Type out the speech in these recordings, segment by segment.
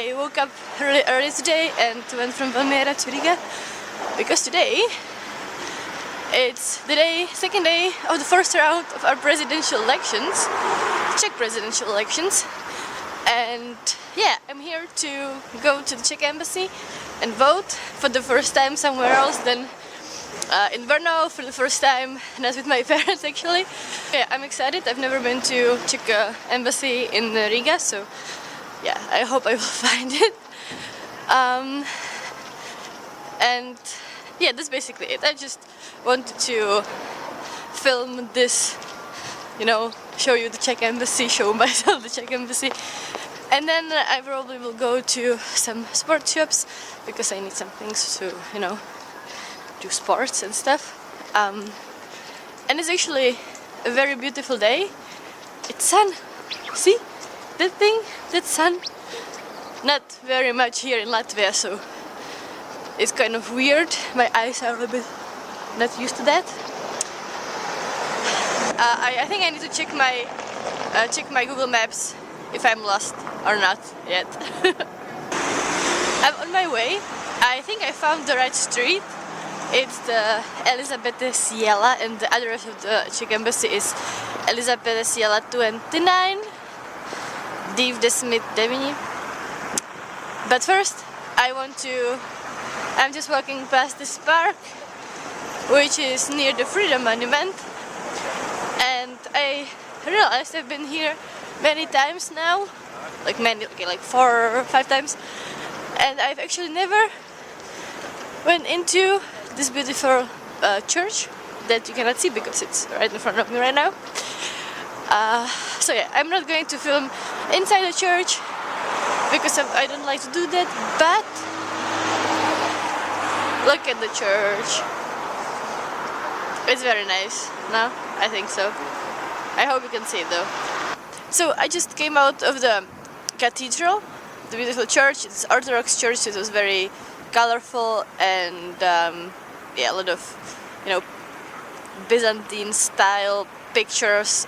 I woke up really early today and went from Valmiera to Riga because today it's the second day of the first round of our presidential elections, Czech presidential elections, and yeah, I'm here to go to the Czech embassy and vote for the first time somewhere else than in Brno for the first time, and that's with my parents actually. Yeah, I'm excited. I've never been to Czech embassy in Riga, so yeah, I hope I will find it. And yeah, that's basically it. I just wanted to film this, you know, show you the Czech embassy, show myself the Czech embassy, and then I probably will go to some sports shops because I need some things to, you know, do sports and stuff. And it's actually a very beautiful day. It's sun. See that thing? That sun. Not very much here in Latvia, so it's kind of weird. My eyes are a bit not used to that. I think I need to check my Google Maps if I'm lost or not yet. I'm on my way. I think I found the right street. It's the Elizabethsiela, and the address of the Czech embassy is Elizabethsiela 29, Div Desmit Devini. But first, I'm just walking past this park, which is near the Freedom Monument, and I realized I've been here many times now, like 4 or 5 times, and I've actually never went into this beautiful church that you cannot see because it's right in front of me right now. So yeah, I'm not going to film inside the church because I don't like to do that, but look at the church. It's very nice, no? I think so. I hope you can see it though. So I just came out of the cathedral, the beautiful church. It's Orthodox church, so it was very colorful and yeah, a lot of, you know, Byzantine style pictures,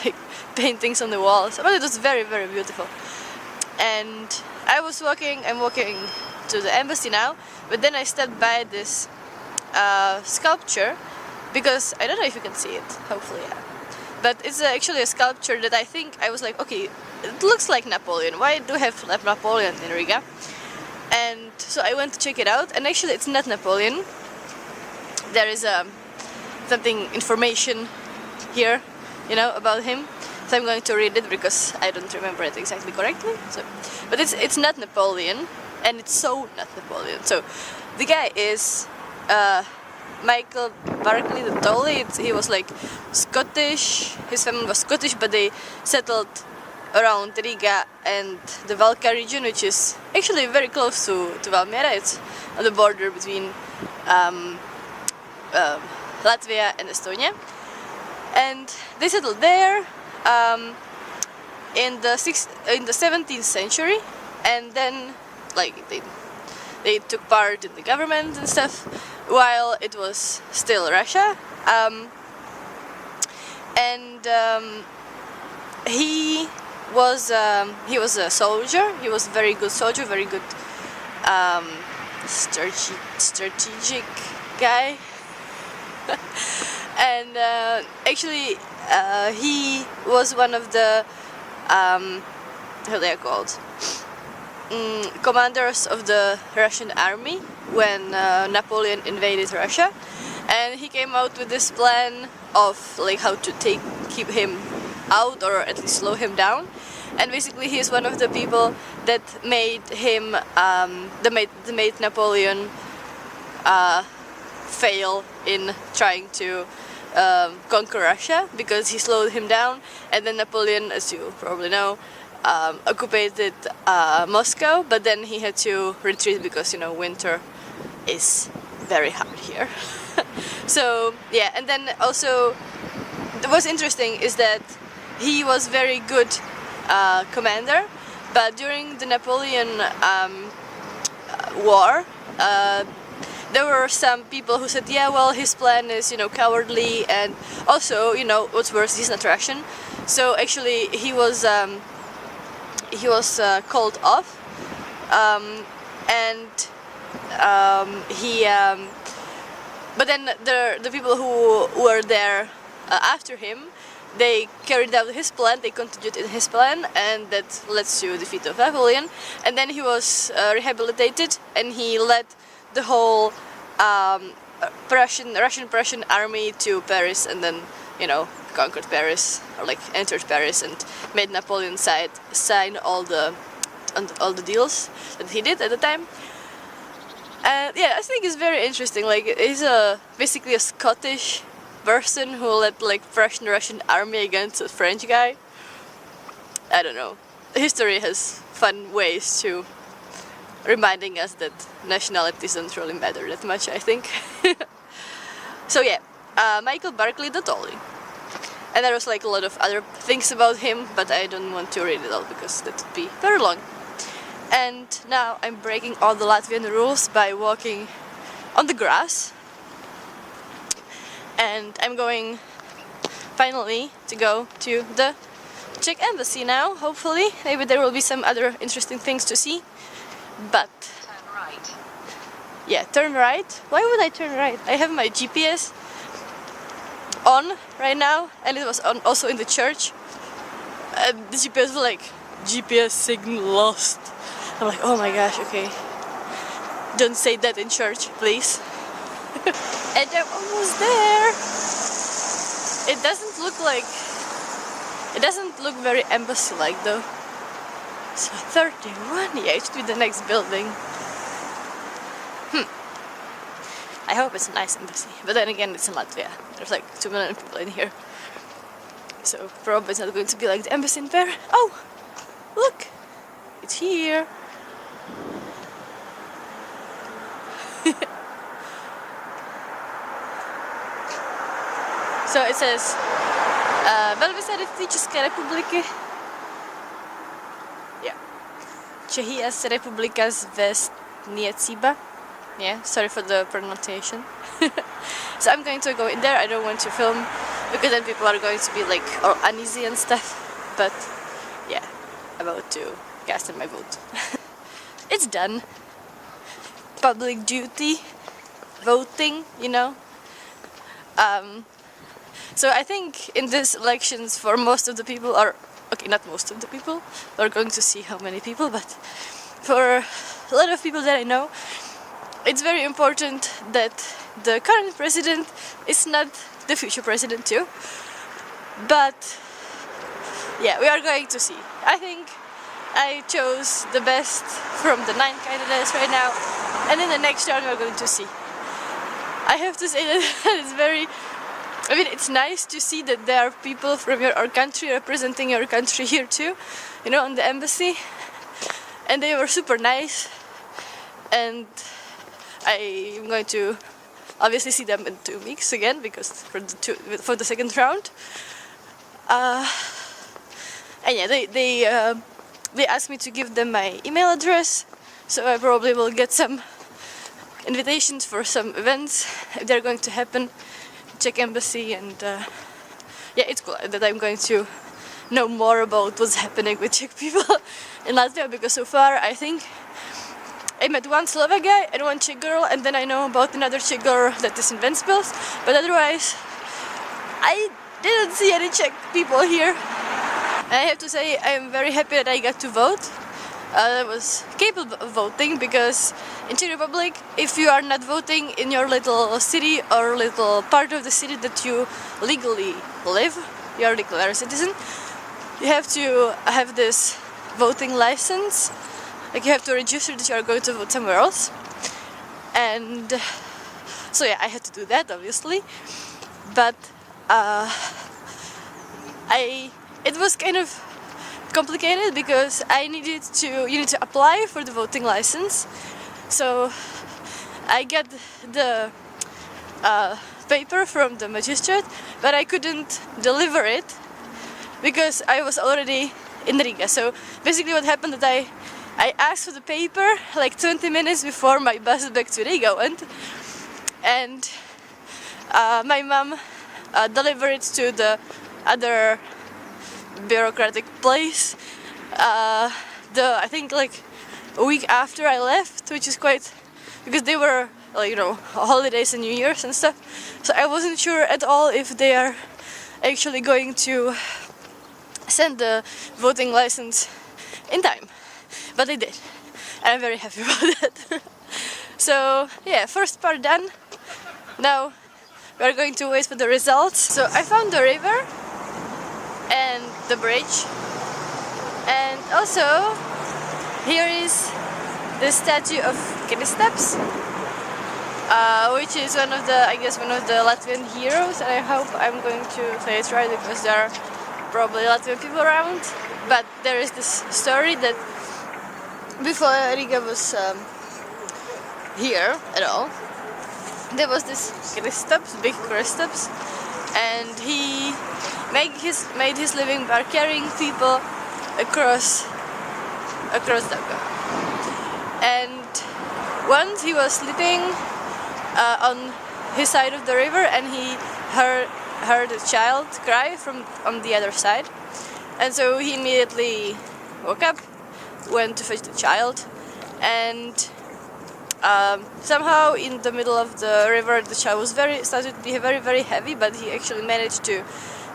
like paintings on the walls. But it was very, very beautiful. And I'm walking to the embassy now, but then I stepped by this sculpture because I don't know if you can see it, hopefully, yeah. But it's actually a sculpture that I was like, okay, it looks like Napoleon. Why do we have Napoleon in Riga? And so I went to check it out, and actually it's not Napoleon. There is something information here, you know, about him. So I'm going to read it because I don't remember it exactly correctly. So, but it's not Napoleon, and it's so not Napoleon. So the guy is Michael Barclay the Tall. He was like Scottish. His family was Scottish, but they settled around Riga and the Valka region, which is actually very close to Valmiera. It's on the border between Latvia and Estonia, and they settled there in the 17th century, and then like they took part in the government and stuff while it was still Russia, and he was a soldier. He was a very good soldier, very good strategic guy. And actually he was one of the how they are called, commanders of the Russian army when Napoleon invaded Russia, and he came out with this plan of like how to keep him out, or at least slow him down. And basically he is one of the people that made him made Napoleon fail in trying to conquer Russia, because he slowed him down, and then Napoleon, as you probably know, occupied Moscow, but then he had to retreat because, you know, winter is very hard here. So yeah, and then also what's interesting is that he was very good commander, but during the Napoleon war, there were some people who said, yeah, well, his plan is, you know, cowardly, and also, you know, what's worse, he's not Russian. So actually he was he was called off, and but then the people who were there after him, they carried out his plan, they continued in his plan, and that led to defeat of Napoleon. And then he was rehabilitated, and he led the whole Russian-Prussian army to Paris, and then, you know, conquered Paris, or like entered Paris, and made Napoleon sign all the deals that he did at the time. And yeah, I think it's very interesting. Like, he's basically a Scottish person who led like Prussian-Russian army against a French guy. I don't know. History has fun ways to reminding us that nationalities don't really matter that much, I think. So yeah, Michael Barclay de Tolly. And there was like a lot of other things about him, but I don't want to read it all because that would be very long. And now I'm breaking all the Latvian rules by walking on the grass. And I'm going finally to go to the Czech embassy now, hopefully. Maybe there will be some other interesting things to see. But turn right. Yeah, turn right. Why would I turn right? I have my GPS on right now, and it was on also in the church. The GPS was like, GPS signal lost. I'm like, oh my gosh, okay. Don't say that in church, please. And I'm almost there. It doesn't look very embassy-like though. So 31, yeah, it should be the next building. I hope it's a nice embassy, but then again, it's in Latvia. There's like 2 million people in here. So probably it's not going to be like the embassy in Paris. Oh, look, it's here. So it says Velvyslanectví České republiky. Yeah. Čechy as Republika Zvěstnieciba. Yeah, sorry for the pronunciation. So I'm going to go in there. I don't want to film because then people are going to be like all uneasy and stuff. But yeah, about to cast in my vote. It's done. Public duty, voting, you know. So I think in these elections, for most of the people, or okay, not most of the people, we're going to see how many people, but for a lot of people that I know, it's very important that the current president is not the future president too. But yeah, we are going to see. I think I chose the best from the 9 candidates right now, and in the next round we're going to see. I have to say that it's very, I mean, it's nice to see that there are people from our country representing your country here too, you know, on the embassy, and they were super nice, and I'm going to obviously see them in 2 weeks again because for the second round. And yeah, they asked me to give them my email address, so I probably will get some invitations for some events if they're going to happen. Czech embassy, and yeah, it's cool that I'm going to know more about what's happening with Czech people in Latvia, because so far I think I met one Slovak guy and one Czech girl, and then I know about another Czech girl that is in Ventspils, but otherwise I didn't see any Czech people here. And I have to say I am very happy that I got to vote. I was capable of voting because in Czech Republic, if you are not voting in your little city or little part of the city that you legally live, you are a declared citizen, you have to have this voting license. Like, you have to register that you are going to vote somewhere else. And so yeah, I had to do that obviously, but it was kind of complicated because you need to apply for the voting license. So I got the paper from the magistrate, but I couldn't deliver it because I was already in Riga. So basically what happened that I asked for the paper like 20 minutes before my bus back to Riga went, and my mom delivered it to the other bureaucratic place I think like a week after I left, which is quite, because they were like, you know, holidays and New Year's and stuff. So I wasn't sure at all if they are actually going to send the voting license in time, but they did, and I'm very happy about that. So yeah, first part done. Now we are going to wait for the results. So I found the river and the bridge, and also here is the statue of Kristaps, which is one of the, I guess, one of the Latvian heroes, and I hope I'm going to say it right because there are probably Latvian people around. But there is this story that before Riga was here at all, there was this Kristaps, big Kristaps, and he made his living by carrying people across Daga. And once he was sleeping on his side of the river, and he heard a child cry from on the other side, and so he immediately woke up, went to fetch the child, and somehow in the middle of the river the child was started to be very heavy, but he actually managed to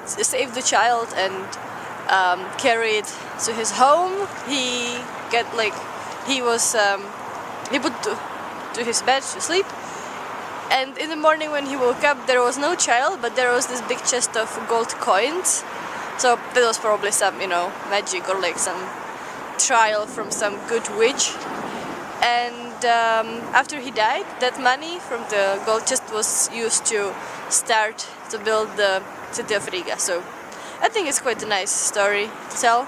save the child and carry it to his home. He put to his bed to sleep, and in the morning when he woke up there was no child, but there was this big chest of gold coins. So that was probably some, you know, magic or like some trial from some good witch. And after he died, that money from the gold chest was used to start to build the city of Riga. So I think it's quite a nice story to tell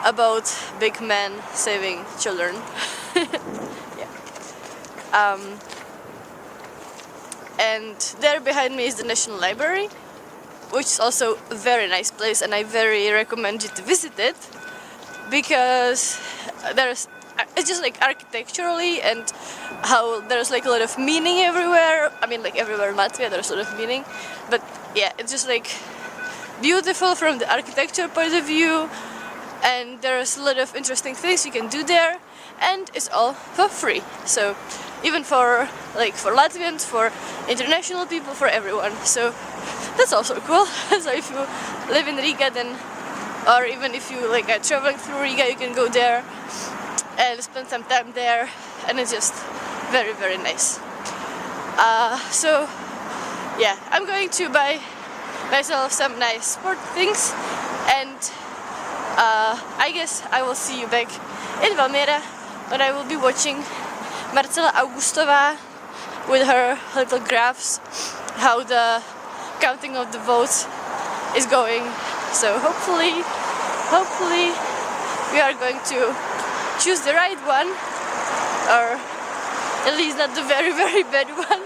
about big men saving children. Yeah. And there behind me is the National Library, which is also a very nice place, and I very recommend you to visit it, because it's just like architecturally and how there's like a lot of meaning everywhere. I mean, like everywhere in Latvia there's a lot of meaning, but yeah, it's just like beautiful from the architecture point of view, and there's a lot of interesting things you can do there, and it's all for free. So even for Latvians, for international people, for everyone. So that's also cool. So if you live in Riga, then, or even if you like are traveling through Riga, you can go there and spend some time there, and it's just very nice. So yeah, I'm going to buy myself some nice sport things, and I guess I will see you back in Valmiera when I will be watching Marcela Augustová with her little graphs, how the counting of the votes is going. So hopefully we are going to choose the right one, or at least not the very bad one.